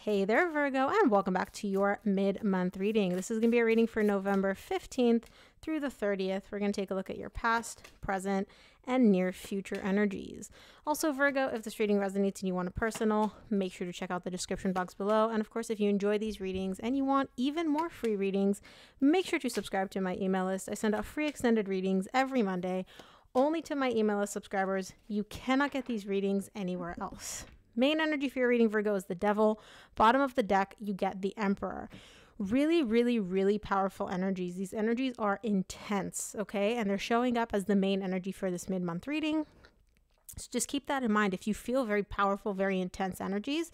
Hey there, Virgo, and welcome back to your mid-month reading. This is going to be a reading for November 15th through the 30th. We're going to take a look at your past, present, and near future energies. Also, Virgo, if this reading resonates and you want a personal, make sure to check out the description box below. And of course, if you enjoy these readings and you want even more free readings, make sure to subscribe to my email list. I send out free extended readings every Monday, only to my email list subscribers. You cannot get these readings anywhere else. Main energy for your reading, Virgo, is the Devil. Bottom of the deck, you get the Emperor. Really, really, really powerful energies. These energies are intense, okay? And they're showing up as the main energy for this mid-month reading. So just keep that in mind. If you feel very powerful, very intense energies,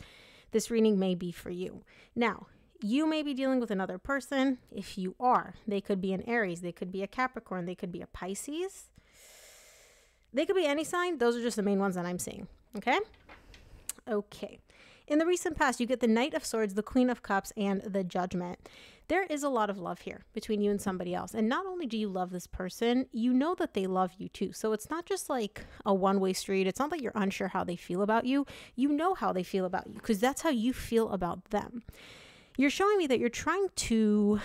this reading may be for you. Now, you may be dealing with another person. If you are, they could be an Aries, they could be a Capricorn, they could be a Pisces. They could be any sign. Those are just the main ones that I'm seeing, okay? Okay. In the recent past, you get the Knight of Swords, the Queen of Cups, and the Judgment. There is a lot of love here between you and somebody else. And not only do you love this person, you know that they love you too. So it's not just like a one-way street. It's not that you're unsure how they feel about you. You know how they feel about you because that's how you feel about them. You're showing me that you're trying to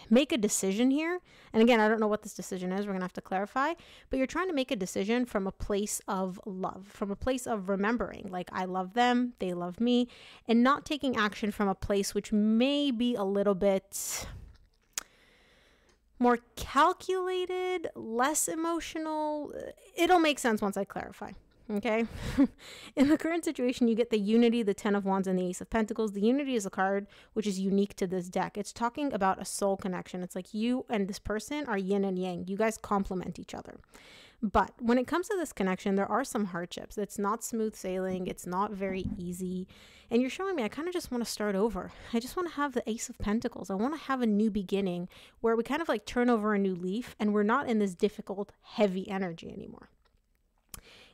make a decision here. And again, I don't know what this decision is. We're going to have to clarify. But you're trying to make a decision from a place of love, from a place of remembering, like I love them, they love me, and not taking action from a place which may be a little bit more calculated, less emotional. It'll make sense once I clarify. Okay. In the current situation, you get the Unity, the 10 of Wands, and the Ace of Pentacles. The Unity is a card which is unique to this deck. It's talking about a soul connection. It's like you and this person are yin and yang. You guys complement each other. But when it comes to this connection, there are some hardships. It's not smooth sailing. It's not very easy. And you're showing me, I kind of just want to start over. I just want to have the Ace of Pentacles. I want to have a new beginning where we kind of like turn over a new leaf and we're not in this difficult, heavy energy anymore.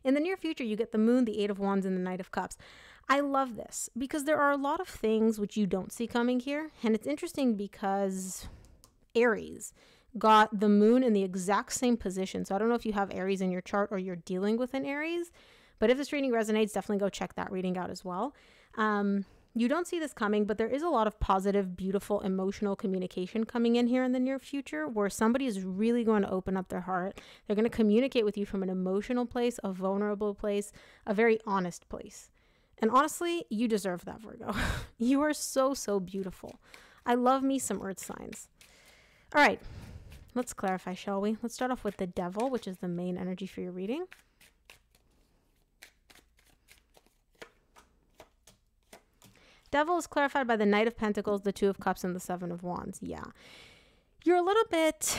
In the near future, you get the Moon, the 8 of Wands, and the Knight of Cups. I love this because there are a lot of things which you don't see coming here. And it's interesting because Aries got the Moon in the exact same position. So I don't know if you have Aries in your chart or you're dealing with an Aries. But if this reading resonates, definitely go check that reading out as well. You don't see this coming, but there is a lot of positive, beautiful, emotional communication coming in here in the near future where somebody is really going to open up their heart. They're going to communicate with you from an emotional place, a vulnerable place, a very honest place. And honestly, you deserve that, Virgo. You are so, so beautiful. I love me some earth signs. All right, let's clarify, shall we? Let's start off with the Devil, which is the main energy for your reading. Devil is clarified by the Knight of Pentacles, the 2 of Cups, and the 7 of Wands. Yeah. You're a little bit,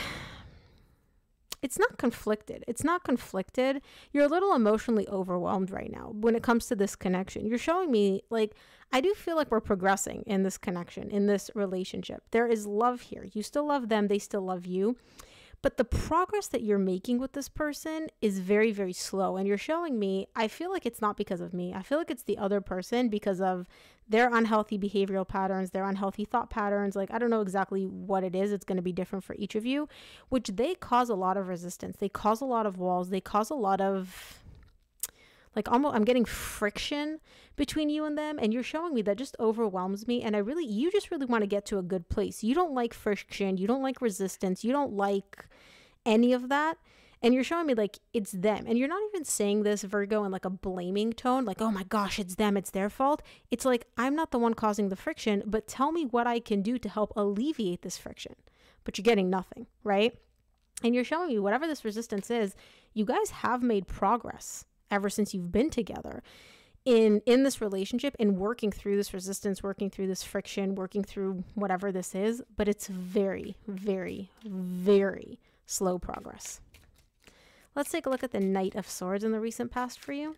it's not conflicted. It's not conflicted. You're a little emotionally overwhelmed right now when it comes to this connection. You're showing me, like, I do feel like we're progressing in this connection, in this relationship. There is love here. You still love them. They still love you. But the progress that you're making with this person is very, very slow. And you're showing me, I feel like it's not because of me. I feel like it's the other person because of their unhealthy behavioral patterns, their unhealthy thought patterns. Like, I don't know exactly what it is. It's going to be different for each of you, which they cause a lot of resistance. They cause a lot of walls. They cause a lot of, like, almost, I'm getting friction between you and them. And you're showing me that just overwhelms me. And you just really want to get to a good place. You don't like friction. You don't like resistance. You don't like any of that. And you're showing me like it's them. And you're not even saying this, Virgo, in like a blaming tone, like, oh my gosh, it's them, it's their fault. It's like, I'm not the one causing the friction, but tell me what I can do to help alleviate this friction. But you're getting nothing, right? And you're showing me whatever this resistance is, you guys have made progress ever since you've been together in this relationship and working through this resistance, working through this friction, working through whatever this is. But it's very, very, very slow progress. Let's take a look at the Knight of Swords in the recent past for you.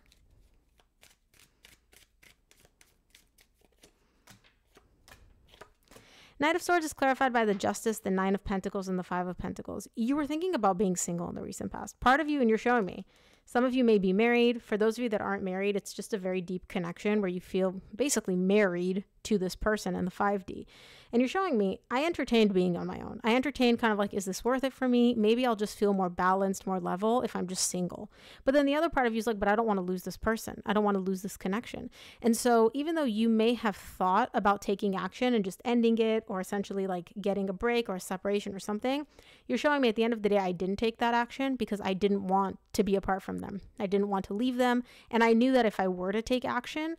Knight of Swords is clarified by the Justice, the 9 of Pentacles, and the 5 of Pentacles. You were thinking about being single in the recent past. Part of you, and you're showing me, some of you may be married. For those of you that aren't married, it's just a very deep connection where you feel basically married to this person in the 5D. And you're showing me, I entertained being on my own. I entertained kind of like, is this worth it for me? Maybe I'll just feel more balanced, more level if I'm just single. But then the other part of you is like, but I don't want to lose this person. I don't want to lose this connection. And so even though you may have thought about taking action and just ending it, or essentially like getting a break or a separation or something, you're showing me at the end of the day, I didn't take that action because I didn't want to be apart from them. I didn't want to leave them. And I knew that if I were to take action,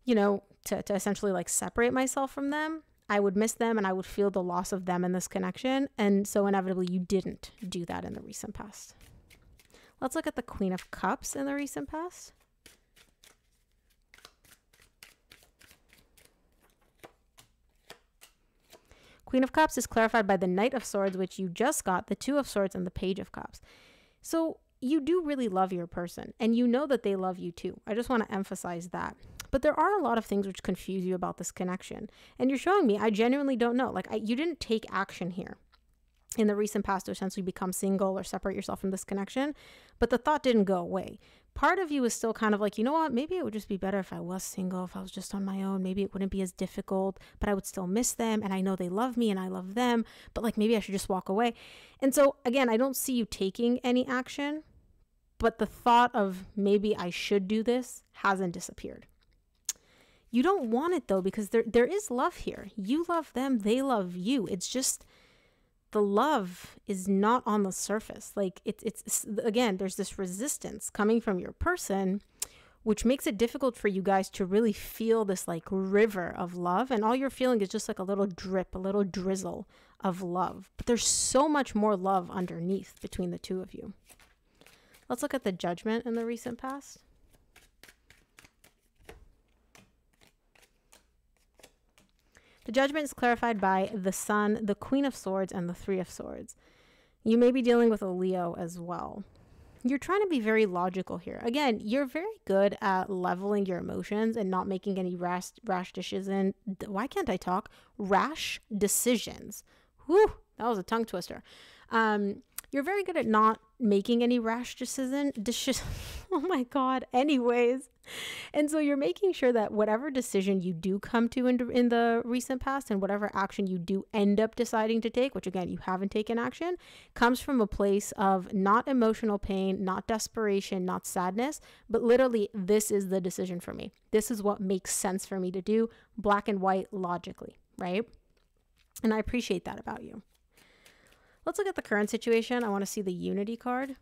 you know, to essentially like separate myself from them, I would miss them and I would feel the loss of them in this connection. And so inevitably you didn't do that in the recent past. Let's look at the Queen of Cups in the recent past. Queen of Cups is clarified by the Knight of Swords, which you just got, the Two of Swords, and the Page of Cups. So you do really love your person and you know that they love you too. I just want to emphasize that. But there are a lot of things which confuse you about this connection. And you're showing me, I genuinely don't know. Like, you didn't take action here in the recent past to essentially become single or separate yourself from this connection. But the thought didn't go away. Part of you is still kind of like, you know what, maybe it would just be better if I was single, if I was just on my own. Maybe it wouldn't be as difficult, but I would still miss them. And I know they love me and I love them. But like, maybe I should just walk away. And so again, I don't see you taking any action. But the thought of maybe I should do this hasn't disappeared. You don't want it though, because there is love here. You love them, they love you. It's just the love is not on the surface. Like it's again, there's this resistance coming from your person, which makes it difficult for you guys to really feel this like river of love. And all you're feeling is just like a little drip, a little drizzle of love. But there's so much more love underneath between the two of you. Let's look at the Judgment in the recent past. The Judgment is clarified by the Sun, the Queen of Swords, and the Three of Swords. You may be dealing with a Leo as well. You're trying to be very logical here. Again, you're very good at leveling your emotions and not making any rash decisions. Why can't I talk? Rash decisions. Whew, that was a tongue twister. You're very good at not making any rash decisions. Oh my God. Anyways. And so you're making sure that whatever decision you do come to in the recent past and whatever action you do end up deciding to take, which again, you haven't taken action, comes from a place of not emotional pain, not desperation, not sadness, but literally, this is the decision for me. This is what makes sense for me to do, black and white, logically, right? And I appreciate that about you. Let's look at the current situation. I want to see the Unity card.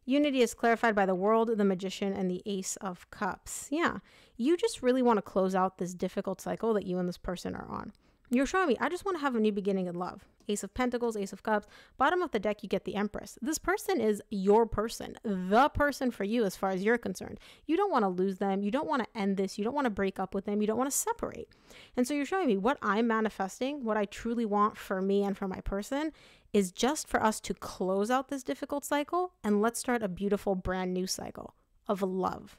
Unity is clarified by the World, the Magician, and the Ace of Cups. Yeah, you just really want to close out this difficult cycle that you and this person are on. You're showing me, I just want to have a new beginning in love. Ace of Pentacles, Ace of Cups. Bottom of the deck, you get the Empress. This person is your person, the person for you as far as you're concerned. You don't want to lose them. You don't want to end this. You don't want to break up with them. You don't want to separate. And so you're showing me what I'm manifesting, what I truly want for me and for my person is just for us to close out this difficult cycle and let's start a beautiful brand new cycle of love.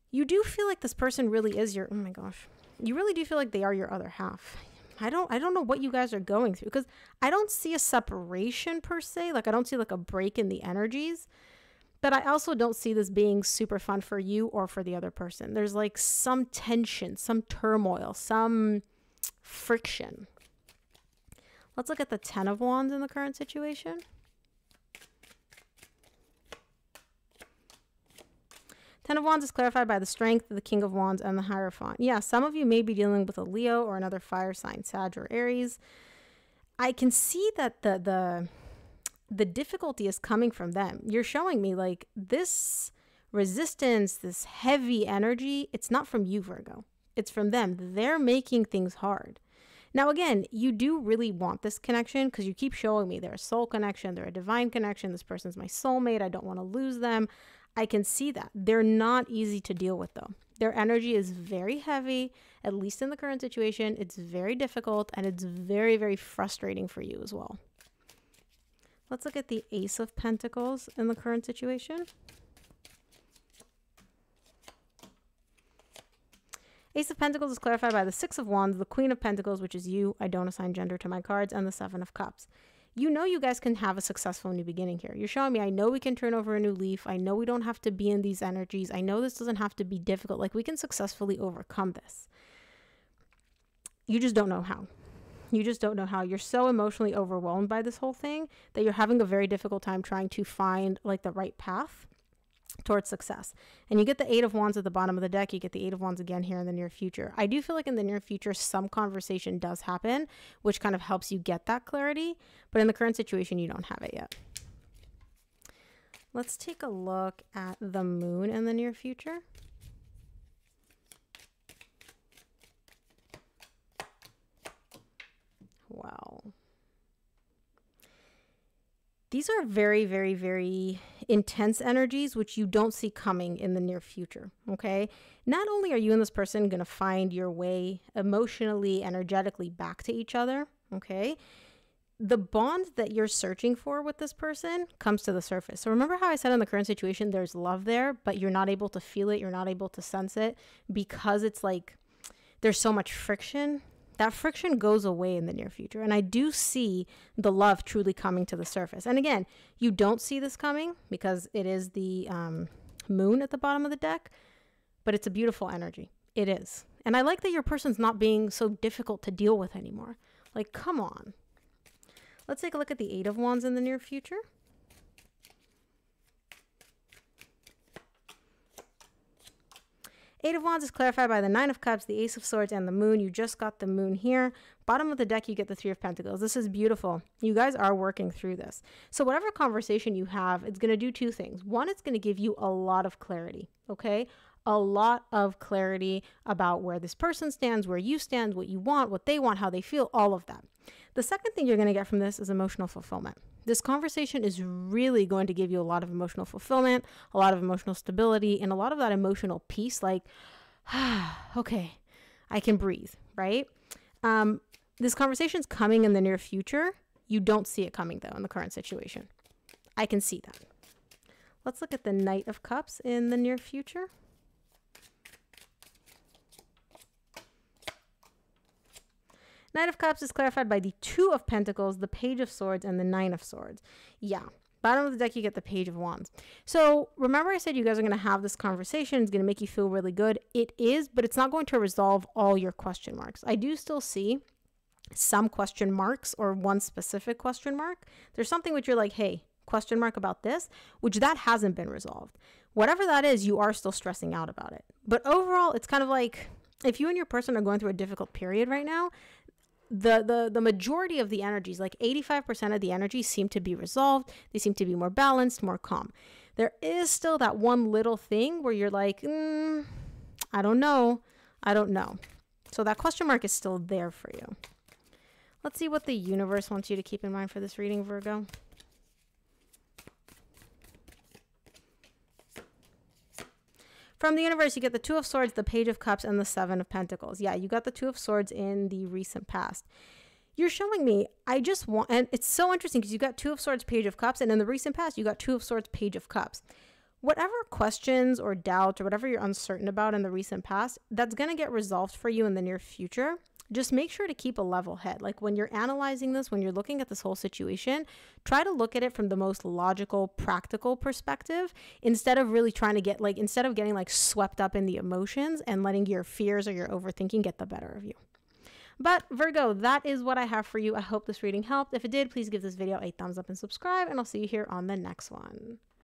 You do feel like this person really is your, oh my gosh, you really do feel like they are your other half. I don't know what you guys are going through because I don't see a separation per se. Like I don't see like a break in the energies, but I also don't see this being super fun for you or for the other person. There's like some tension, some turmoil, some friction. Let's look at the Ten of Wands in the current situation. Ten of Wands is clarified by the Strength, the King of Wands, and the Hierophant. Yeah, some of you may be dealing with a Leo or another fire sign, Sag or Aries. I can see that the difficulty is coming from them. You're showing me like this resistance, this heavy energy, it's not from you, Virgo. It's from them. They're making things hard. Now, again, you do really want this connection because you keep showing me they're a soul connection, they're a divine connection. This person's my soulmate. I don't want to lose them. I can see that. They're not easy to deal with though. Their energy is very heavy, at least in the current situation. It's very difficult and it's very, very frustrating for you as well. Let's look at the Ace of Pentacles in the current situation. Ace of Pentacles is clarified by the Six of Wands, the Queen of Pentacles, which is you. I don't assign gender to my cards, and the Seven of Cups. you know you guys can have a successful new beginning here. You're showing me, I know we can turn over a new leaf. I know we don't have to be in these energies. I know this doesn't have to be difficult. Like, we can successfully overcome this. You just don't know how. You just don't know how. You're so emotionally overwhelmed by this whole thing that you're having a very difficult time trying to find like the right path towards success. And you get the Eight of Wands at the bottom of the deck. You get the Eight of Wands again here in the near future. I do feel like in the near future, some conversation does happen, which kind of helps you get that clarity. But in the current situation, you don't have it yet. Let's take a look at the moon in the near future. Wow. These are very, very, very intense energies, which you don't see coming in the near future, okay? Not only are you and this person going to find your way emotionally, energetically back to each other, okay? The bond that you're searching for with this person comes to the surface. So remember how I said in the current situation, there's love there, but you're not able to feel it, you're not able to sense it because it's like there's so much friction. That friction goes away in the near future. And I do see the love truly coming to the surface. And again, you don't see this coming because it is the moon at the bottom of the deck, but it's a beautiful energy. It is. And I like that your person's not being so difficult to deal with anymore. Like, come on. Let's take a look at the Eight of Wands in the near future. Eight of Wands is clarified by the Nine of Cups, the Ace of Swords, and the Moon. You just got the Moon here. Bottom of the deck, you get the Three of Pentacles. This is beautiful. You guys are working through this. So whatever conversation you have, it's going to do two things. One, it's going to give you a lot of clarity, okay? A lot of clarity about where this person stands, where you stand, what you want, what they want, how they feel, all of that. The second thing you're going to get from this is emotional fulfillment. This conversation is really going to give you a lot of emotional fulfillment, a lot of emotional stability, and a lot of that emotional peace, like, okay, I can breathe, right? This conversation's coming in the near future. You don't see it coming, though, in the current situation. I can see that. Let's look at the Knight of Cups in the near future. Knight of Cups is clarified by the Two of Pentacles, the Page of Swords, and the Nine of Swords. Yeah. Bottom of the deck, you get the Page of Wands. So remember I said you guys are going to have this conversation. It's going to make you feel really good. It is, but it's not going to resolve all your question marks. I do still see some question marks or one specific question mark. There's something which you're like, hey, question mark about this, which that hasn't been resolved. Whatever that is, you are still stressing out about it. But overall, it's kind of like if you and your person are going through a difficult period right now, the majority of the energies, like 85% of the energies seem to be resolved. They seem to be more balanced, more calm. There is still that one little thing where you're like, I don't know. So that question mark is still there for you. Let's see what the universe wants you to keep in mind for this reading, Virgo. From the universe, you get the Two of Swords, the Page of Cups, and the Seven of Pentacles. Yeah, you got the Two of Swords in the recent past. You're showing me, and it's so interesting because you got Two of Swords, Page of Cups, and in the recent past, you got Two of Swords, Page of Cups. Whatever questions or doubts or whatever you're uncertain about in the recent past, that's going to get resolved for you in the near future. Just make sure to keep a level head. Like when you're analyzing this, when you're looking at this whole situation, try to look at it from the most logical, practical perspective instead of really trying to instead of getting like swept up in the emotions and letting your fears or your overthinking get the better of you. But Virgo, that is what I have for you. I hope this reading helped. If it did, please give this video a thumbs up and subscribe, and I'll see you here on the next one.